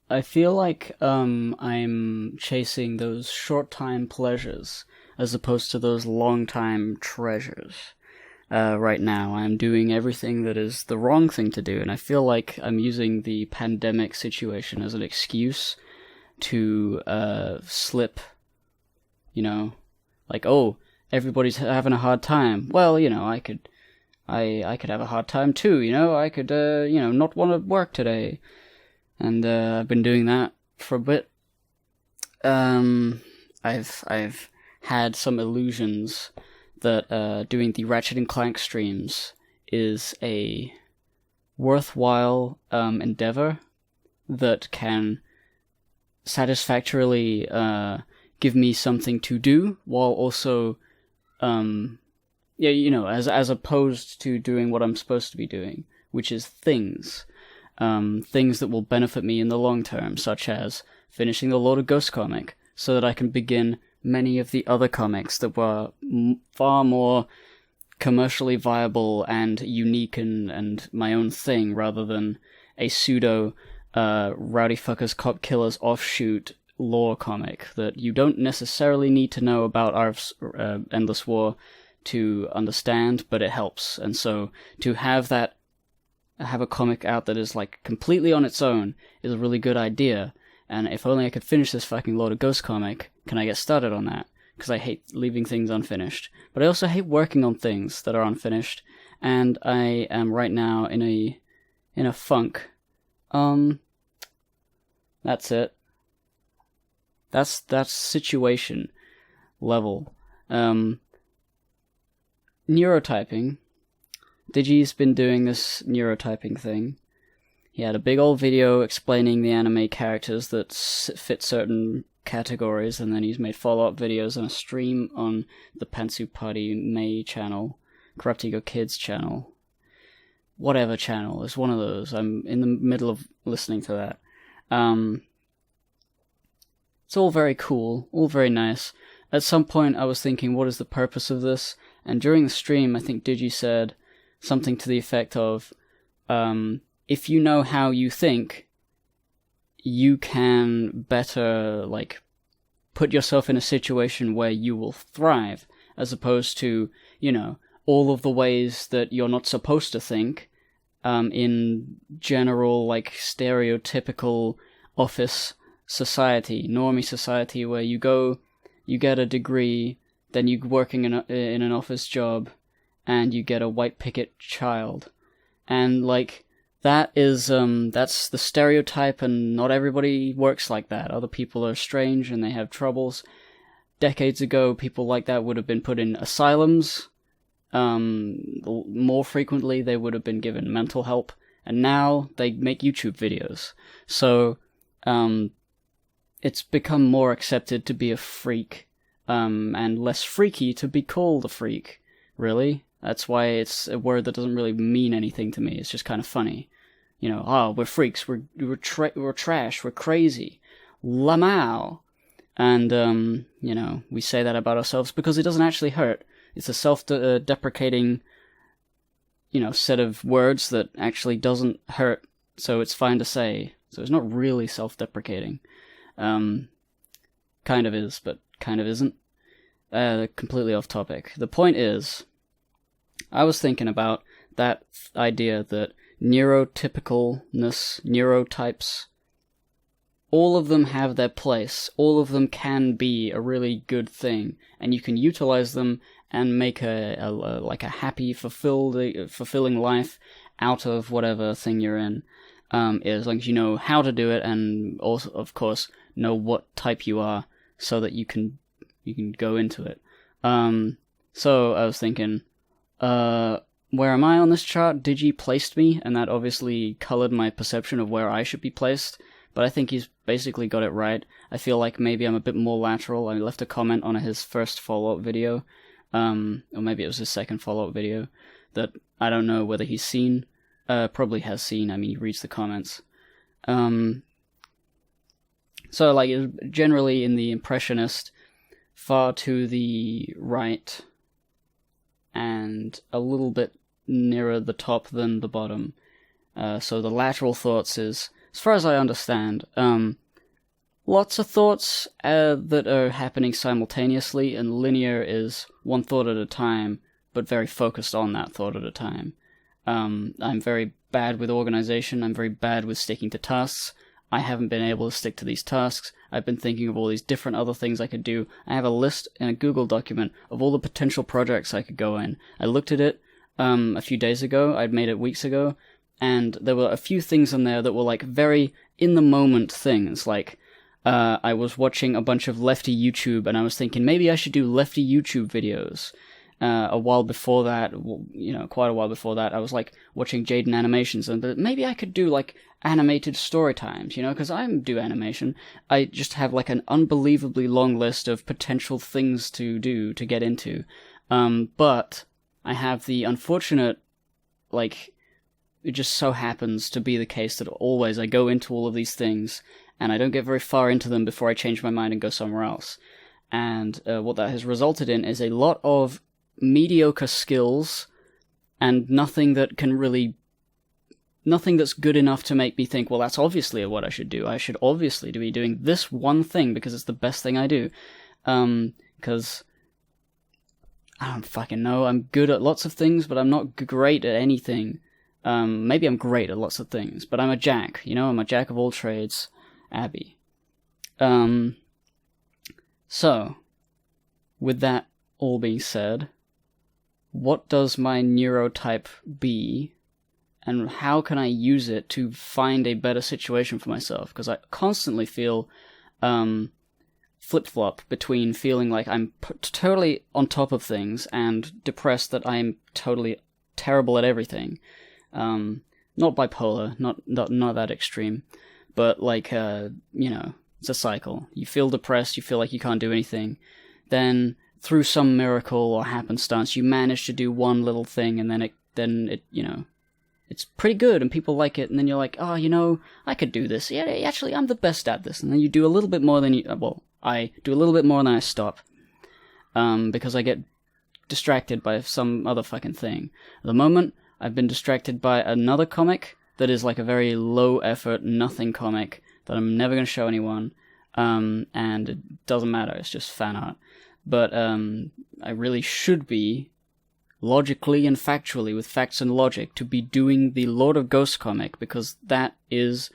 I feel like I'm chasing those short-time pleasures as opposed to those long-time treasures. Right now, I'm doing everything that is the wrong thing to do, and I feel like I'm using the pandemic situation as an excuse to slip, you know, like, oh, everybody's having a hard time. Well, I could have a hard time too. I could not want to work today, and I've been doing that for a bit. I've had some illusions that doing the Ratchet and Clank streams is a worthwhile endeavor that can satisfactorily give me something to do while also as opposed to doing what I'm supposed to be doing, which is things that will benefit me in the long term, such as finishing the Lord of Ghosts comic so that I can begin many of the other comics that were far more commercially viable and unique and my own thing, rather than a pseudo Rowdy Fuckers Cop Killers offshoot lore comic that you don't necessarily need to know about Arv's Endless War to understand, but it helps. And so to have a comic out that is like completely on its own is a really good idea. And if only I could finish this fucking Lord of Ghosts comic, can I get started on that? Because I hate leaving things unfinished. But I also hate working on things that are unfinished, and I am right now in a funk. That's it. That's situation level. Neurotyping. Digi's been doing this neurotyping thing. He had a big old video explaining the anime characters that fit certain categories, and then he's made follow-up videos on a stream on the Pantsu Party May channel, Corrupt Ego Kids channel, whatever channel. It's one of those. I'm in the middle of listening to that. It's all very cool, all very nice. At some point I was thinking, what is the purpose of this? And during the stream, I think Digi said something to the effect of, if you know how you think, you can better, put yourself in a situation where you will thrive, as opposed to, all of the ways that you're not supposed to think, in general, stereotypical office society, normie society, where you go, you get a degree, then you're working in an office job, and you get a white picket child. And, that is, that's the stereotype, and not everybody works like that. Other people are strange, and they have troubles. Decades ago, people like that would have been put in asylums. More frequently, they would have been given mental help. And now, they make YouTube videos. So, it's become more accepted to be a freak, and less freaky to be called a freak, really. That's why it's a word that doesn't really mean anything to me. It's just kind of funny. We're freaks, we're trash, we're crazy. Lamau. And, we say that about ourselves because it doesn't actually hurt. It's a self-deprecating, set of words that actually doesn't hurt, so it's fine to say. So it's not really self-deprecating. Kind of is, but kind of isn't. Completely off topic. The point is, I was thinking about that idea that neurotypicalness, neurotypes, all of them have their place. All of them can be a really good thing, and you can utilize them and make a happy, fulfilling life out of whatever thing you're in. As long as you know how to do it, and also, of course, know what type you are, so that you can go into it. So I was thinking, where am I on this chart? Digi placed me, and that obviously colored my perception of where I should be placed, but I think he's basically got it right. I feel like maybe I'm a bit more lateral. I left a comment on his first follow-up video, or maybe it was his second follow-up video, that I don't know whether he's seen. Probably has seen. I mean, he reads the comments. So, generally in the Impressionist, far to the right, and a little bit nearer the top than the bottom. So the lateral thoughts is as far as I understand, lots of thoughts that are happening simultaneously, and linear is one thought at a time, but very focused on that thought at a time. I'm very bad with organization. I'm very bad with sticking to tasks. I haven't been able to stick to these tasks. I've been thinking of all these different other things I could do. I have a list in a Google document of all the potential projects I could go in. I looked at it a few days ago. I'd made it weeks ago, and there were a few things in there that were like very in-the-moment things. Like, I was watching a bunch of lefty YouTube, and I was thinking maybe I should do lefty YouTube videos. A while before that, quite a while before that, I was like watching Jaden animations, and maybe I could do like animated story times, because I do animation. I just have like an unbelievably long list of potential things to do, to get into. But I have the unfortunate, like, it just so happens to be the case that always I go into all of these things, and I don't get very far into them before I change my mind and go somewhere else. And what that has resulted in is a lot of mediocre skills, and nothing that's good enough to make me think, well, that's obviously what I should do. I should obviously be doing this one thing because it's the best thing I do. Because I don't fucking know. I'm good at lots of things, but I'm not great at anything. Maybe I'm great at lots of things, but I'm a jack. I'm a jack of all trades, Abby. So, with that all being said, what does my neurotype be, and how can I use it to find a better situation for myself? Because I constantly feel flip-flop between feeling like I'm totally on top of things and depressed that I'm totally terrible at everything. Not bipolar, not that extreme, but like, it's a cycle. You feel depressed, you feel like you can't do anything, then through some miracle or happenstance, you manage to do one little thing, and then it it's pretty good, and people like it, and then you're like, oh, I could do this. Yeah, actually, I'm the best at this. And then you do a little bit more than I do a little bit more than I stop, because I get distracted by some other fucking thing. At the moment, I've been distracted by another comic that is like a very low-effort, nothing comic that I'm never going to show anyone, and it doesn't matter, it's just fan art. But I really should be, logically and factually, with facts and logic, to be doing the Lord of Ghosts comic, because that is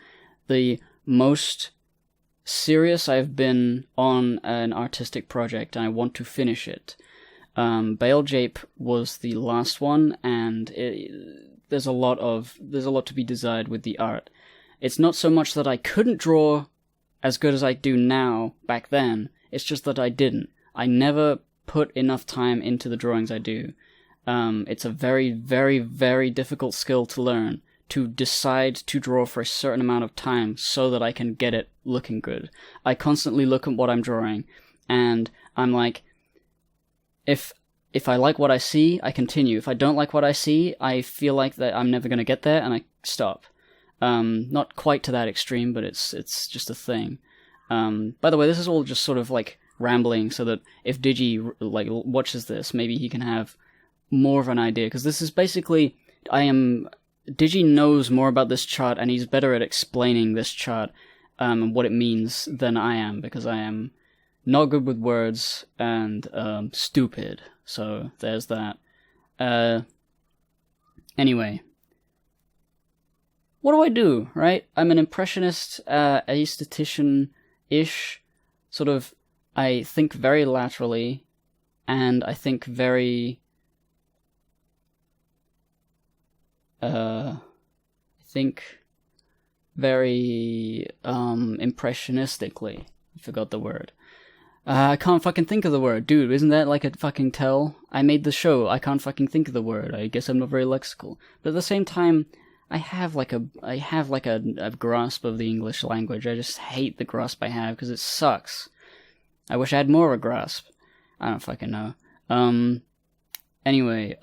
the most serious I've been on an artistic project, and I want to finish it. Bale Jape was the last one, and there's a lot to be desired with the art. It's not so much that I couldn't draw as good as I do now back then, it's just that I didn't. I never put enough time into the drawings I do. It's a very, very, very difficult skill to learn, to decide to draw for a certain amount of time so that I can get it looking good. I constantly look at what I'm drawing, and I'm like, if I like what I see, I continue. If I don't like what I see, I feel like that I'm never going to get there, and I stop. Not quite to that extreme, but it's just a thing. By the way, this is all just sort of like rambling, so that if Digi watches this, maybe he can have more of an idea, because this is basically, Digi knows more about this chart, and he's better at explaining this chart and what it means than I am, because I am not good with words and stupid. So there's that. Anyway, what do I do, right? I'm an impressionist, aesthetician-ish, sort of. I think very laterally, and I think very, impressionistically. I forgot the word. I can't fucking think of the word. Dude, isn't that like a fucking tell? I made the show, I can't fucking think of the word. I guess I'm not very lexical. But at the same time, I have a grasp of the English language. I just hate the grasp I have, because it sucks. I wish I had more of a grasp. I don't fucking know. Anyway,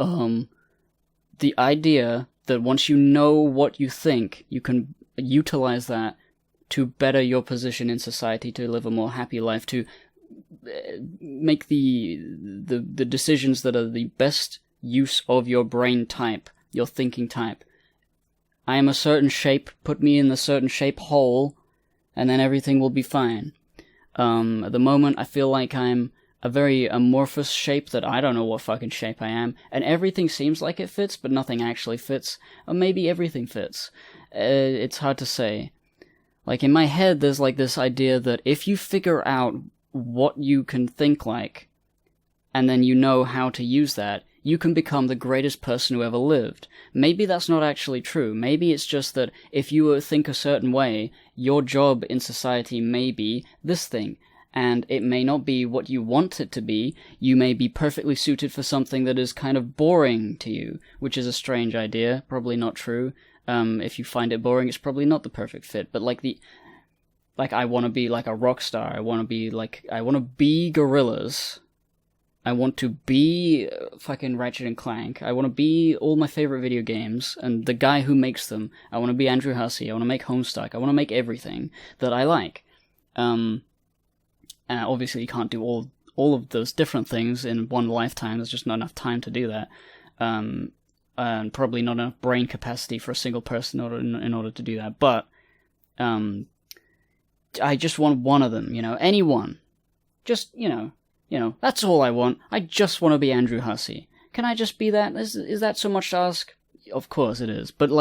the idea that once you know what you think, you can utilize that to better your position in society, to live a more happy life, to make the decisions that are the best use of your brain type, your thinking type. I am a certain shape, put me in the certain shape hole, and then everything will be fine. At the moment, I feel like I'm a very amorphous shape that I don't know what fucking shape I am, and everything seems like it fits, but nothing actually fits. Or maybe everything fits. It's hard to say. Like, in my head, there's like this idea that if you figure out what you can think like, and then you know how to use that, you can become the greatest person who ever lived. Maybe that's not actually true. Maybe it's just that if you think a certain way, your job in society may be this thing, and it may not be what you want it to be. You may be perfectly suited for something that is kind of boring to you, which is a strange idea, probably not true. If you find it boring, it's probably not the perfect fit, but I want to be like a rock star. I want to be Gorillaz. I want to be fucking Ratchet and Clank. I want to be all my favorite video games, and the guy who makes them. I want to be Andrew Hussey. I want to make Homestuck. I want to make everything that I like. Obviously, you can't do all of those different things in one lifetime. There's just not enough time to do that. And probably not enough brain capacity for a single person in order to do that. But I just want one of them, anyone. Just, that's all I want. I just want to be Andrew Hussey. Can I just be that? Is that so much to ask? Of course it is. But,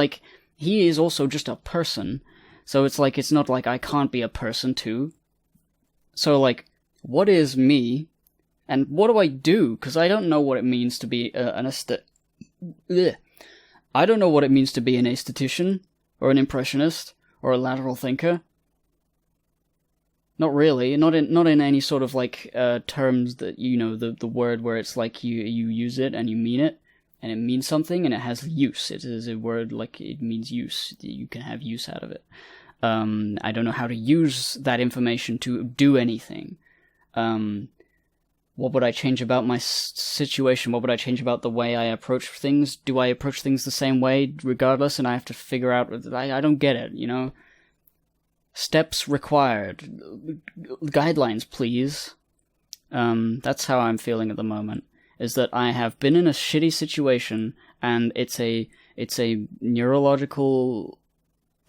he is also just a person. So it's not like I can't be a person too. So, what is me? And what do I do? Because I don't know what it means to be I don't know what it means to be an aesthetician, or an impressionist, or a lateral thinker. Not really. Not in any sort of terms that the word where it's like you use it and you mean it, and it means something and it has use. It is a word it means use. You can have use out of it. I don't know how to use that information to do anything. What would I change about my situation? What would I change about the way I approach things? Do I approach things the same way regardless, and I have to figure out... I don't get it, Steps required. Guidelines, please. That's how I'm feeling at the moment. Is that I have been in a shitty situation, and it's a neurological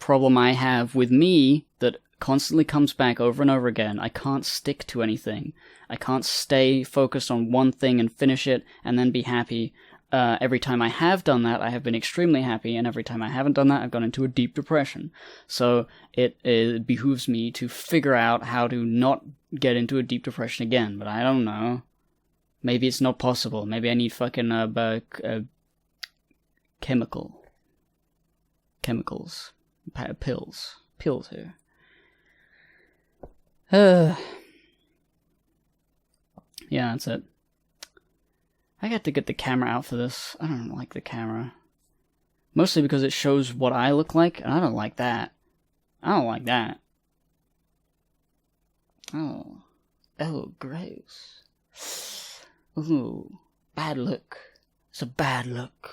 problem I have with me that constantly comes back over and over again. I can't stick to anything. I can't stay focused on one thing and finish it and then be happy. Every time I have done that, I have been extremely happy, and every time I haven't done that, I've gone into a deep depression. So it behooves me to figure out how to not get into a deep depression again, but I don't know. Maybe it's not possible. Maybe I need fucking chemicals. Pills here. Yeah, that's it. I got to get the camera out for this. I don't like the camera. Mostly because it shows what I look like, and I don't like that. Oh, gross. Ooh, bad look. It's a bad look.